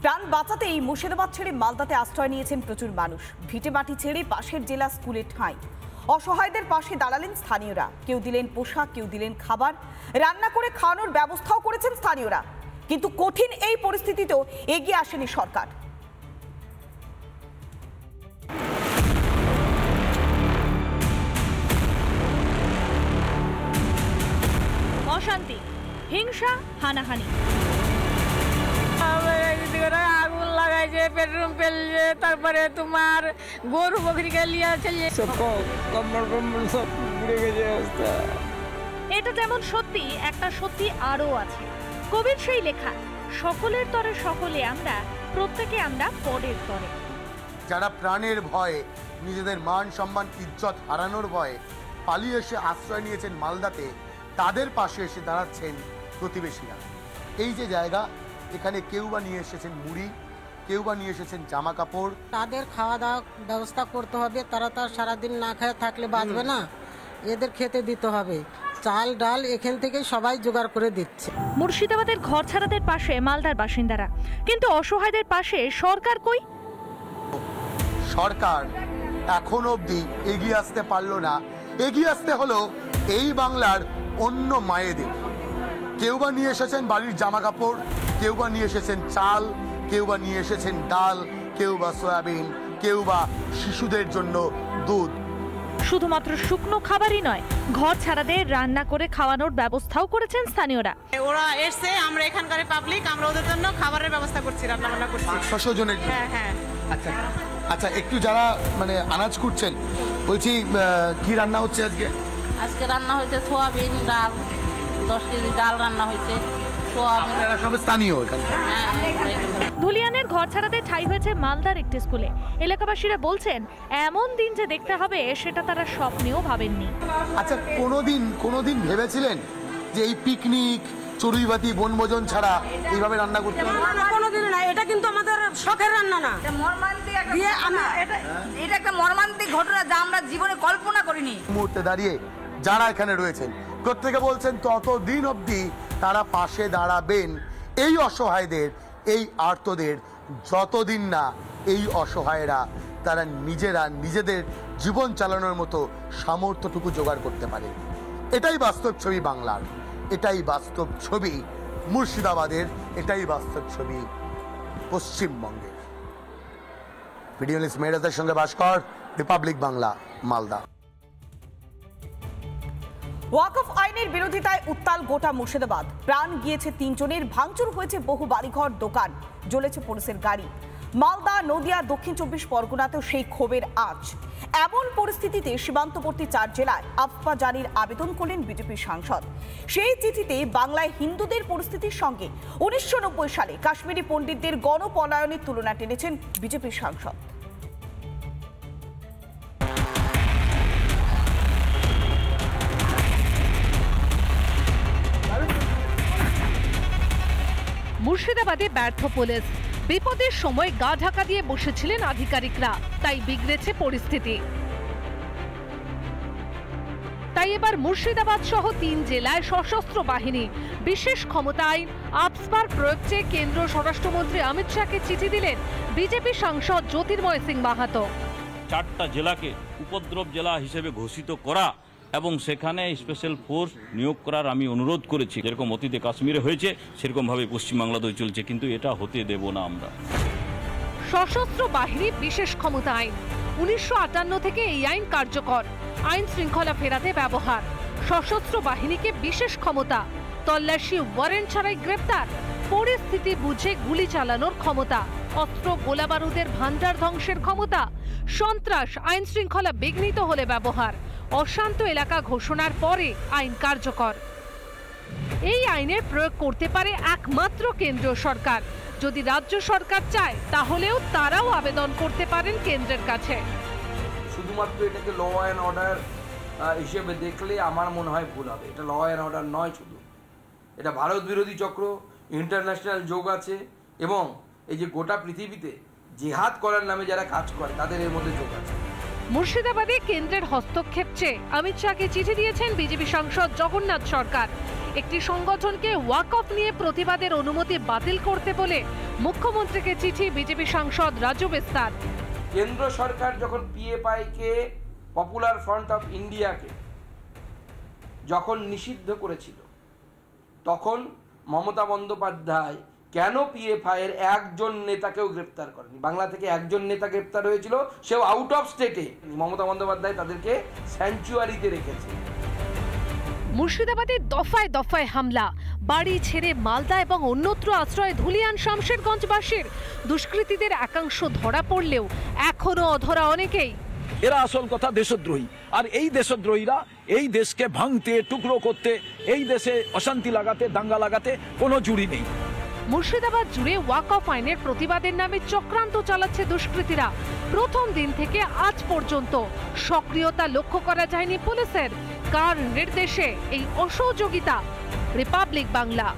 প্রাণ বাঁচাতেই মুর্শিদাবাদ ছেড়ে মালদাতে আশ্রয় নিয়েছেন প্রচুর মানুষ। ভিটে মাটি ছেড়ে পাশের জেলা স্কুলে ঠাঁই। অসহায়দের পাশে দাঁড়ালেন স্থানীয়রা। কেউ দিলেন পোশাক, কেউ দিলেন খাবার, রান্না করে খাওয়ানোর ব্যবস্থাও করেছেন স্থানীয়রা। কিন্তু কঠিন এই পরিস্থিতিতেও এগিয়ে আসেনি সরকার। অশান্তি, হিংসা, হানাহানি। আগুন লাগাইছে, পেট্রোল ফেলছে, তারপরে তোমার গরু বকরিকে লিয়েছে, এটা যেমন সত্যি, একটা সত্যি আরো আছে। কবির সেই লেখা, সকলের তরে সকলে আমরা, প্রত্যেকে আমরা পরের তরে। যারা প্রাণের ভয়ে, নিজেদের মান সম্মান ইজ্জত হারানোর ভয়ে পালিয়ে এসে আশ্রয় নিয়েছেন মালদাতে, তাদের পাশে এসে দাঁড়াচ্ছেন প্রতিবেশীরা। এই যে জায়গা, এখানে কেউ বা নিয়ে এসেছেন মুড়ি, কেউ বা নিয়ে এসেছেন জামা কাপড়। তাদের খাওয়া দাওয়া ব্যবস্থা করতে হবে, তারা তো সারাদিন না খেয়ে থাকলে বাঁচবে না, এদের খেতে দিতে হবে। চাল ডাল এখান থেকে সবাই জোগাড় করে দিচ্ছে। মুর্শিদাবাদের ঘর ছাড়াদের পাশে মালদার বাসিন্দারা, কিন্তু অসহায়দের পাশে সরকার কই? সরকার এখন অবধি এগিয়ে আসতে পারলো না। এগিয়ে আসতে হলো এই বাংলার অন্য মায়েদের। কেউ বা নিয়ে এসেছেন বাড়ির জামা কাপড়, কেউ বা নিয়ে এসেছেন চাল, কেউ বা নিয়ে এসেছেন ডাল, কেউ বা সয়াবিন, কেউ বা শিশুদের জন্য দুধ। শুধুমাত্র শুকনো খাবারই নয়, ঘর ছাড়াদের রান্না করে খাওয়ানোর ব্যবস্থাও করেছেন স্থানীয়রা। ওরা এসছে, আমরা এখানকার পাবলিক, আমরা ওদের জন্য খাবারের ব্যবস্থা করছি, রান্না বান্না করছি। 600 জনের। হ্যাঁ হ্যাঁ। আচ্ছা আচ্ছা, একটু যারা মানে আনাজ কুটছেন, বলছি কি রান্না হচ্ছে আজকে? আজকে রান্না হয়েছে সোয়াবিন, ডাল, 10 কেজি ডাল রান্না হয়েছে। আপনারা সব স্থানীয় এখানে? ধুলিয়ানের ঘর ছাড়াতে ঠাঁই হয়েছে মালদার একটি স্কুলে। এলাকাবাসীরা বলছেন, এমন দিন যে দেখতে হবে সেটা তারা স্বপ্নেও ভাবেননি। আচ্ছা, কোনোদিন ভেবেছিলেন যে এই পিকনিক, চড়ুইবাতি, বনভোজন ছাড়া এইভাবে রান্না করতে হবে? কোনোদিন না। এটা কিন্তু আমাদের শখের রান্না না, এটা একটা মর্মান্তিক ঘটনা যা আমরা জীবনে কল্পনা করিনি। মুহূর্তে দাঁড়িয়ে যারা এখানে রয়েছেন প্রত্যেকে বলছেন ততদিন অবধি তারা পাশে দাঁড়াবেন এই অসহায়দের, এই আর্তদের, যতদিন না এই অসহায়রা তারা নিজেদের জীবন চালানোর মতো সামর্থ্যটুকু জোগাড় করতে পারে। এটাই বাস্তব ছবি বাংলার, এটাই বাস্তব ছবি মুর্শিদাবাদের, এটাই বাস্তব ছবি পশ্চিমবঙ্গের। ভিডিও লিস্ট মেয়েরাদের সঙ্গে ভাস্কর, রিপাবলিক বাংলা, মালদা। ওয়াকফ আইনের বিরোধিতায় উত্তাল গোটা মুর্শিদাবাদ। প্রাণ গিয়েছে 3 জনের, ভাঙচুর হয়েছে বহু বাড়িঘর, দোকান, জ্বলেছে পুলিশের গাড়ি। মালদা, নদিয়া, দক্ষিণ 24 পরগনাতেও সেই ক্ষোভের আঁচ। এমন পরিস্থিতিতে সীমান্তবর্তী 4 জেলায় আফপা জারির আবেদন করলেন বিজেপির সাংসদ। সেই চিঠিতে বাংলায় হিন্দুদের পরিস্থিতির সঙ্গে 1990 সালে কাশ্মীরি পণ্ডিতদের গণপলায়নের তুলনা টেনেছেন বিজেপির সাংসদ। মুর্শিদাবাদে ব্যর্থ পুলিশ, বিপদের সময় গা ঢাকা দিয়ে বসেছিলেন আধিকারিকরা, তাই বিগড়েছে পরিস্থিতি। তাই এবার মুর্শিদাবাদ সহ 3 জেলায় সশস্ত্র বাহিনী বিশেষ ক্ষমতা আইন আফস্পার প্রয়োগ চেয়ে কেন্দ্র স্বরাষ্ট্রমন্ত্রী অমিত শাহকে চিঠি দিলেন বিজেপি সাংসদ জ্যোতির্ময় সিং মাহাতো। 4টা জেলাকে উপদ্রব জেলা হিসেবে ঘোষিত করা এবং সেখানে স্পেশাল ফোর্স নিয়োগ করার আমি অনুরোধ করেছি। যেরকম অতীতে কাশ্মীরে হয়েছে সেরকমভাবে পশ্চিমবাংলাতেও চলছে, কিন্তু এটা হতে দেব না আমরা। সশস্ত্র বাহিনী বিশেষ ক্ষমতা আইন 1958 থেকে এই আইন কার্যকর। আইন শৃঙ্খলা ফেরাতে ব্যবহার। সশস্ত্র বাহিনীকে বিশেষ ক্ষমতা, তল্লাশি ওয়ারেন্ট ছাড়াই গ্রেপ্তার, পরিস্থিতি বুঝে গুলি চালানোর ক্ষমতা, অস্ত্র গোলাবারুদের ভান্ডার ধ্বংসের ক্ষমতা, সন্ত্রাস আইন শৃঙ্খলা বিঘ্নিত হলে ব্যবহার, অশান্ত এলাকা ঘোষণার পরে আইন কার্যকর। এই আইনের প্রয়োগ করতে পারে একমাত্র কেন্দ্রীয় সরকার। যদি রাজ্য সরকার চায় তাহলেও তারাও আবেদন করতে পারেন কেন্দ্রের কাছে। শুধুমাত্র এটাকে ল অ্যান্ড অর্ডার হিসেবে দেখলে আমার মনে হয় ভুল হবে। এটা ল অ্যান্ড অর্ডার নয় শুধু, এটা ভারত বিরোধী চক্র, ইন্টারন্যাশনাল যোগ আছে এবং এই যে গোটা পৃথিবীতে জিহাদ করার নামে যারা কাজ করে তাদের এর মধ্যে যোগ আছে। মুর্শিদাবাদে কেন্দ্রের হস্তক্ষেপ চেয়ে অমিত শাহকে চিঠি দিয়েছেন বিজেপি সাংসদ জগন্নাথ সরকার। একটি সংগঠনকে ওয়াকফ নিয়ে প্রতিবাদের অনুমতি বাতিল করতে বলে মুখ্যমন্ত্রীকে চিঠি বিজেপি সাংসদ রাজু বিস্তার। কেন্দ্র সরকার যখন পিএফআই কে, পপুলার ফ্রন্ট অফ ইন্ডিয়াকে যখন নিষিদ্ধ করেছিল, তখন মমতা বন্দ্যোপাধ্যায় কেন পিএফআই এর একজন নেতাকেও গ্রেপ্তার করেনি? বাংলা থেকে একজন নেতা গ্রেপ্তার হয়েছিল, সেও আউট অফ স্টেটে। মমতা বন্দ্যোপাধ্যায় তাদেরকে স্যাংচুয়ারিতে রেখেছে। মুর্শিদাবাদে দফায় দফায় হামলা, বাড়ি ছেড়ে মালদা এবং অন্যত্র আশ্রয় ধুলিয়ান শামশেরগঞ্জবাসীর। দুষ্কৃতীদের একাংশ ধরা পড়লেও এখনো অধরা অনেকেই। এরা আসল কথা দেশদ্রোহী, আর এই দেশদ্রোহীরা এই দেশকে ভাঙতে, টুকরো করতে, এই দেশে অশান্তি লাগাতে, দাঙ্গা লাগাতে কোনো জুড়ি নেই। মুর্শিদাবাদ জুড়ে ওয়াকফ আইনের প্রতিবাদের নামে চক্রান্ত চালাচ্ছে দুষ্কৃতীরা। প্রথম দিন থেকে আজ পর্যন্ত সক্রিয়তা লক্ষ্য করা যায়নি পুলিশের। কার নির্দেশে এই অসহযোগিতা? রিপাবলিক বাংলা।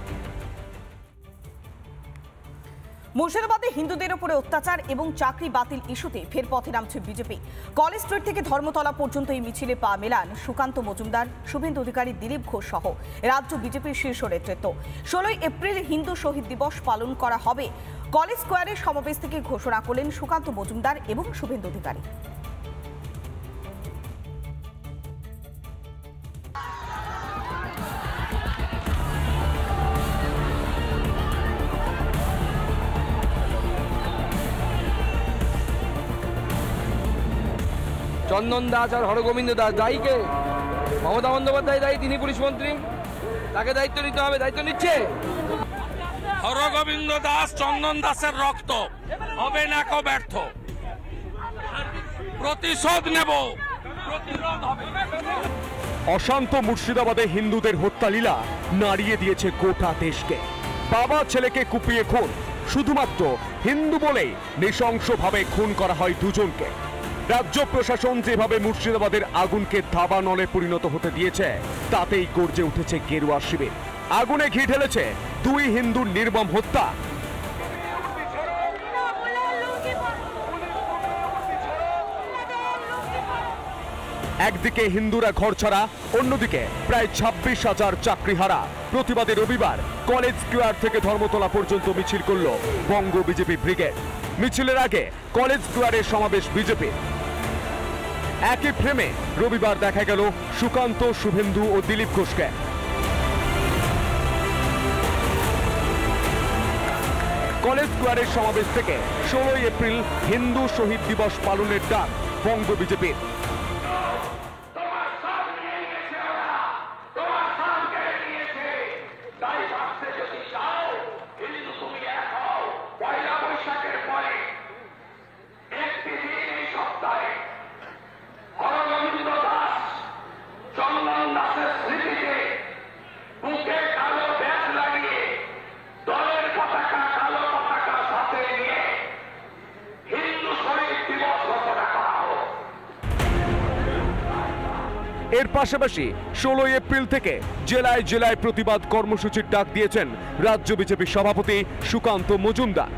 মুর্শিদাবাদে হিন্দুদের উপরে অত্যাচার এবং চাকরি বাতিল ইস্যুতে ফের পথে নামছে বিজেপি। কলেজ স্ট্রিট থেকে ধর্মতলা পর্যন্ত এই মিছিলে পা মেলান সুকান্ত মজুমদার, শুভেন্দু অধিকারী, দিলীপ ঘোষ সহ রাজ্য বিজেপির শীর্ষ নেতৃত্ব। 16 এপ্রিল হিন্দু শহীদ দিবস পালন করা হবে। কলেজ স্কোয়ারে সমাবেশ থেকে ঘোষণা করলেন সুকান্ত মজুমদার এবং শুভেন্দু অধিকারী। চন্দন দাস আর হরগোবিন্দ দাস দায়ী কে? মমতা বন্দ্যোপাধ্যায় দায়ী, তিনি পুলিশ মন্ত্রী, তাকে দায়িত্ব নিতে হবে। দায়িত্ব নিচ্ছে হরগোবিন্দ দাস, চন্দন দাসের রক্ত হবে না কো ব্যর্থ। প্রতিশোধ নেব, প্রতিরোধ হবে। অশান্ত মুর্শিদাবাদে হিন্দুদের হত্যালীলা নাড়িয়ে দিয়েছে গোটা দেশকে। বাবা ছেলেকে কুপিয়ে খুন, শুধুমাত্র হিন্দু বলেই নৃশংসভাবে খুন করা হয় দুজনকে। রাজ্য প্রশাসন যেভাবে মুর্শিদাবাদের আগুনকে দাবানলে পরিণত হতে দিয়েছে, তাতেই গর্জে উঠেছে গেরুয়া শিবির। আগুনে ঘি ঢেলেছে দুই হিন্দুর নির্মম হত্যা। একদিকে হিন্দুরা ঘর ছাড়া, অন্যদিকে প্রায় 26,000 চাকরিহারা। প্রতিবাদে রবিবার কলেজ স্কোয়ার থেকে ধর্মতলা পর্যন্ত মিছিল করল বঙ্গ বিজেপি ব্রিগেড। মিছিলের আগে কলেজ স্কোয়ারে সমাবেশ বিজেপি। একই ফ্রেমে রবিবার দেখা গেল সুকান্ত, শুভেন্দু ও দিলীপ ঘোষকে। কলেজ স্কোয়ারের সমাবেশ থেকে 16 এপ্রিল হিন্দু শহীদ দিবস পালনের ডাক বঙ্গ বিজেপির। এর পাশাপাশি 16 এপ্রিল থেকে জেলায় জেলায় প্রতিবাদ কর্মসূচির ডাক দিয়েছেন রাজ্য বিজেপি সভাপতি সুকান্ত মজুমদার।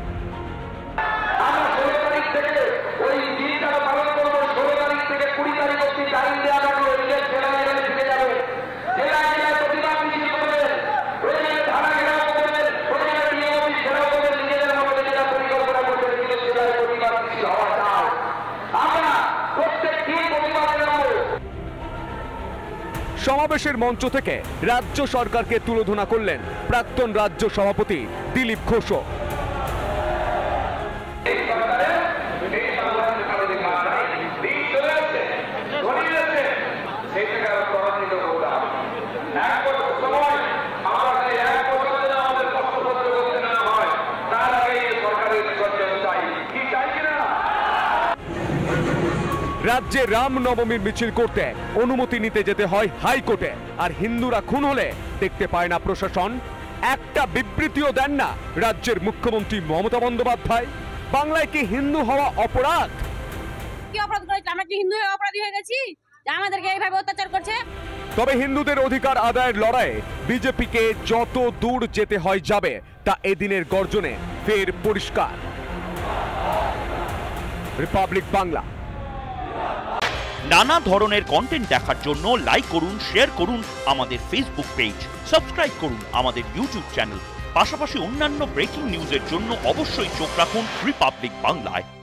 সমাবেশের মঞ্চ থেকে রাজ্য সরকারকে তুলোধনা করলেন প্রাক্তন রাজ্য সভাপতি দিলীপ ঘোষ। রাজ্যে রামনবমীর মিছিল করতে অনুমতি নিতে যেতে হয় হাইকোর্টে, আর হিন্দুরা খুন হলে দেখতে পায় না প্রশাসন। একটা বিবৃতিও দেন না রাজ্যের মুখ্যমন্ত্রী মমতা বন্দ্যোপাধ্যায়। বাংলায় কি হিন্দু হওয়া অপরাধ? কি অপরাধ করেছে? আমরা কি হিন্দু হয়ে অপরাধী হয়ে গেছি আমাদেরকে এইভাবে অত্যাচার করছে? তবে হিন্দুদের অধিকার আদায়ের লড়াইয়ে বিজেপিকে যত দূর যেতে হয় যাবে, তা এদিনের গর্জনে ফের পরিষ্কার। রিপাবলিক বাংলা। নানা ধরনের কন্টেন্ট দেখার জন্য লাইক করুন, শেয়ার করুন আমাদের ফেসবুক পেজ, সাবস্ক্রাইব করুন আমাদের ইউটিউব চ্যানেল। পাশাপাশি অন্যান্য ব্রেকিং নিউজের জন্য অবশ্যই চোখ রাখুন রিপাবলিক বাংলায়।